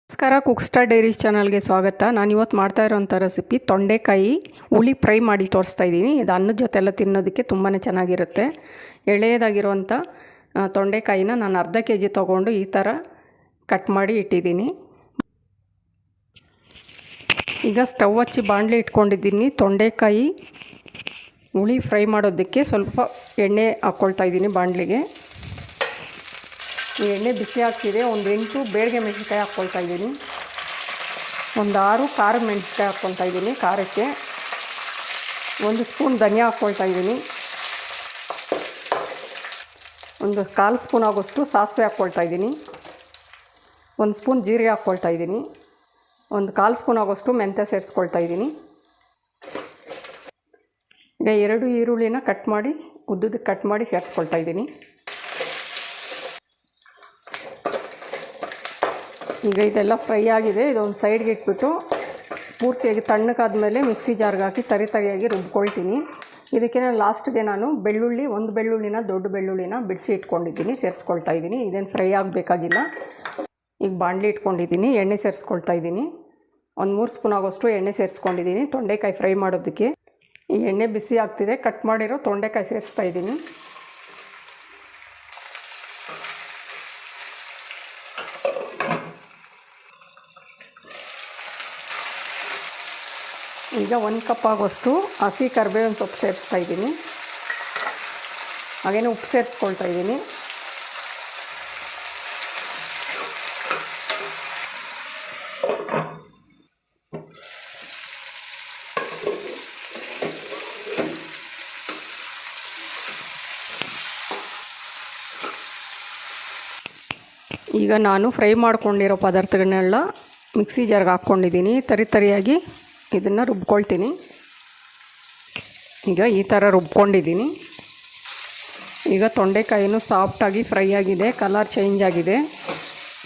ನಮಸ್ಕಾರ, cook star diaries ಚಾನಲ್ಗೆ ಸ್ವಾಗತ. ನಾನು ಇವತ್ತು ಮಾಡ್ತಾ ಇರೋಂಥ ರೆಸಿಪಿ ತೊಂಡೆಕಾಯಿ ಹುಳಿ ಫ್ರೈ ಮಾಡಿ ತೋರಿಸ್ತಾ ಇದ್ದೀನಿ. ಇದು ಅನ್ನದ ಜೊತೆಲ್ಲ ತಿನ್ನೋದಕ್ಕೆ ತುಂಬಾ ಚೆನ್ನಾಗಿರುತ್ತೆ. ಎಳೆಯದಾಗಿರುವಂಥ ತೊಂಡೆಕಾಯಿನ ನಾನು ಅರ್ಧ kg ತೊಗೊಂಡು ಈ ಥರ ಕಟ್ ಮಾಡಿ ಇಟ್ಟಿದ್ದೀನಿ. ಈಗ ಸ್ಟವ್ ಹಚ್ಚಿ ಬಾಣಲೆ ಇಟ್ಕೊಂಡಿದ್ದೀನಿ. ತೊಂಡೆಕಾಯಿ ಹುಳಿ ಫ್ರೈ ಮಾಡೋದಕ್ಕೆ ಸ್ವಲ್ಪ ಎಣ್ಣೆ ಹಾಕ್ಕೊಳ್ತಾ ಇದ್ದೀನಿ ಬಾಣಲೆಗೆ. ಈ ಎಣ್ಣೆ ಬಿಸಿ ಆಗ್ತಿದೆ. ಒಂದು 8 ಬೇಡಿಗೆ ಮೆಣಸಿನ್ಕಾಯಿ ಹಾಕ್ಕೊಳ್ತಾ ಇದ್ದೀನಿ. ಒಂದು 6 ಖಾರದ ಮೆಣಸಿನ್ಕಾಯಿ ಹಾಕ್ಕೊಳ್ತಾ ಇದ್ದೀನಿ. ಖಾರಕ್ಕೆ 1 ಸ್ಪೂನ್ ಧನಿಯಾ ಹಾಕ್ಕೊಳ್ತಾ ಇದ್ದೀನಿ. ಒಂದು 1/4 ಸ್ಪೂನ್ ಆಗೋಷ್ಟು ಸಾಸಿವೆ ಹಾಕ್ಕೊಳ್ತಾ ಇದ್ದೀನಿ. 1 ಸ್ಪೂನ್ ಜೀರಿಗೆ ಹಾಕ್ಕೊಳ್ತಾ ಇದ್ದೀನಿ. ಒಂದು 1/4 ಸ್ಪೂನ್ ಆಗೋಷ್ಟು ಮೆಂತ್ಯ ಸೇರಿಸ್ಕೊಳ್ತಾ ಇದ್ದೀನಿ. ಈಗ 2 ಈರುಳ್ಳಿನ ಕಟ್ ಮಾಡಿ ಉದ್ದಕ್ಕೆ ಕಟ್ ಮಾಡಿ ಸೇರಿಸ್ಕೊಳ್ತಾ ಇದ್ದೀನಿ. ಈಗ ಇದೆಲ್ಲ ಫ್ರೈ ಆಗಿದೆ. ಇದೊಂದು ಸೈಡ್ಗೆ ಇಟ್ಬಿಟ್ಟು ಪೂರ್ತಿಯಾಗಿ ತಣ್ಣಗಾದ್ಮೇಲೆ ಮಿಕ್ಸಿ ಜಾರ್ಗೆ ಹಾಕಿ ತರಿಯಾಗಿ ರುಬ್ಕೊಳ್ತೀನಿ. ಇದಕ್ಕೆ ಲಾಸ್ಟ್ಗೆ ನಾನು ಒಂದು ಬೆಳ್ಳುಳ್ಳಿನ ದೊಡ್ಡ ಬೆಳ್ಳುಳ್ಳಿನ ಬಿಡಿಸಿ ಇಟ್ಕೊಂಡಿದ್ದೀನಿ, ಸೇರಿಸ್ಕೊಳ್ತಾ ಇದ್ದೀನಿ. ಇದೇನು ಫ್ರೈ ಆಗಬೇಕಾಗಿಲ್ಲ. ಈಗ ಬಾಣಲಿ ಇಟ್ಕೊಂಡಿದ್ದೀನಿ, ಎಣ್ಣೆ ಸೇರಿಸ್ಕೊಳ್ತಾ ಇದ್ದೀನಿ. ಒಂದು 3 ಸ್ಪೂನ್ ಆಗೋಷ್ಟು ಎಣ್ಣೆ ಸೇರಿಸ್ಕೊಂಡಿದ್ದೀನಿ ತೊಂಡೆಕಾಯಿ ಫ್ರೈ ಮಾಡೋದಕ್ಕೆ. ಈ ಎಣ್ಣೆ ಬಿಸಿ ಆಗ್ತಿದೆ. ಕಟ್ ಮಾಡಿರೋ ತೊಂಡೆಕಾಯಿ ಸೇರಿಸ್ತಾ ಇದ್ದೀನಿ. ಈಗ 1 ಕಪ್ ಆಗೋಷ್ಟು ಹಸಿ ಕರಿಬೇವಿನ ಸೊಪ್ಪು ಸೇರಿಸ್ತಾ ಇದ್ದೀನಿ. ಹಾಗೇನೇ ಉಪ್ಪು ಸೇರಿಸ್ಕೊಳ್ತಾ ಇದ್ದೀನಿ. ಈಗ ನಾನು ಫ್ರೈ ಮಾಡ್ಕೊಂಡಿರೋ ಪದಾರ್ಥಗಳನ್ನೆಲ್ಲ ಮಿಕ್ಸಿ ಜಾರ್ಗೆ ಹಾಕ್ಕೊಂಡಿದ್ದೀನಿ. ತರಿಯಾಗಿ ಇದನ್ನು ರುಬ್ಕೊಳ್ತೀನಿ. ಈಗ ಈ ಥರ ರುಬ್ಕೊಂಡಿದ್ದೀನಿ. ಈಗ ತೊಂಡೆಕಾಯಿನೂ ಸಾಫ್ಟಾಗಿ ಫ್ರೈ ಆಗಿದೆ, ಕಲರ್ ಚೇಂಜ್ ಆಗಿದೆ.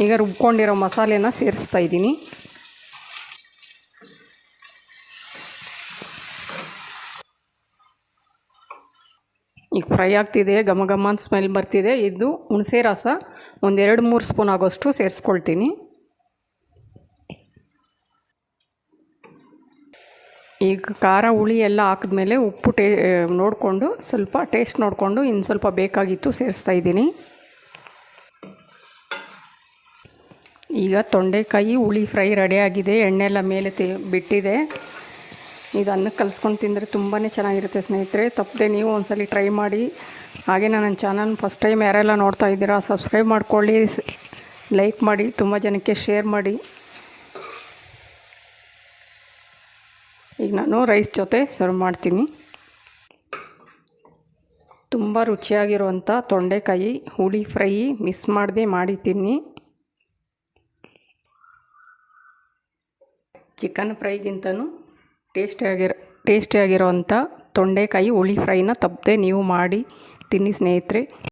ಈಗ ರುಬ್ಕೊಂಡಿರೋ ಮಸಾಲೆನ ಸೇರಿಸ್ತಾ ಇದ್ದೀನಿ. ಈಗ ಫ್ರೈ ಆಗ್ತಿದೆ, ಘಮ ಘಮ ಅಂತ ಸ್ಮೆಲ್ ಬರ್ತಿದೆ. ಇದು ಹುಣಸೆ ರಸ ಒಂದು 2-3 ಸ್ಪೂನ್ ಆಗೋಷ್ಟು ಸೇರಿಸ್ಕೊಳ್ತೀನಿ. ಈಗ ಖಾರ ಹುಳಿ ಎಲ್ಲ ಹಾಕಿದ್ಮೇಲೆ ಉಪ್ಪು ನೋಡಿಕೊಂಡು ಸ್ವಲ್ಪ ಟೇಸ್ಟ್ ನೋಡಿಕೊಂಡು ಇನ್ನು ಸ್ವಲ್ಪ ಬೇಕಾಗಿತ್ತು ಸೇರಿಸ್ತಾ ಇದ್ದೀನಿ. ಈಗ ತೊಂಡೆಕಾಯಿ ಹುಳಿ ಫ್ರೈ ರೆಡಿಯಾಗಿದೆ. ಎಣ್ಣೆ ಎಲ್ಲ ಮೇಲೆ ಬಿಟ್ಟಿದೆ. ಇದು ಅನ್ನಕ್ಕೆ ಕಲಿಸ್ಕೊಂಡು ತಿಂದರೆ ತುಂಬಾ ಚೆನ್ನಾಗಿರುತ್ತೆ ಸ್ನೇಹಿತರೆ. ತಪ್ಪದೆ ನೀವು ಒಂದ್ಸಲ ಟ್ರೈ ಮಾಡಿ. ಹಾಗೆ ನನ್ನ ಚಾನಲ್ ಫಸ್ಟ್ ಟೈಮ್ ಯಾರೆಲ್ಲ ನೋಡ್ತಾ ಇದ್ದೀರಾ ಸಬ್ಸ್ಕ್ರೈಬ್ ಮಾಡ್ಕೊಳ್ಳಿ, ಲೈಕ್ ಮಾಡಿ, ತುಂಬ ಜನಕ್ಕೆ ಶೇರ್ ಮಾಡಿ. ಈಗ ನಾನು ರೈಸ್ ಜೊತೆ ಸರ್ವ್ ಮಾಡ್ತೀನಿ. ತುಂಬ ರುಚಿಯಾಗಿರುವಂಥ ತೊಂಡೆಕಾಯಿ ಹುಳಿ ಫ್ರೈ ಮಿಸ್ ಮಾಡದೆ ಮಾಡಿದ್ದೀನಿ. ಚಿಕನ್ ಫ್ರೈಗಿಂತನೂ ಟೇಸ್ಟಿಯಾಗಿರೋವಂಥ ತೊಂಡೆಕಾಯಿ ಹುಳಿ ಫ್ರೈನ ತಪ್ಪದೆ ನೀವು ಮಾಡಿ ತಿನ್ನಿ ಸ್ನೇಹಿತರೆ.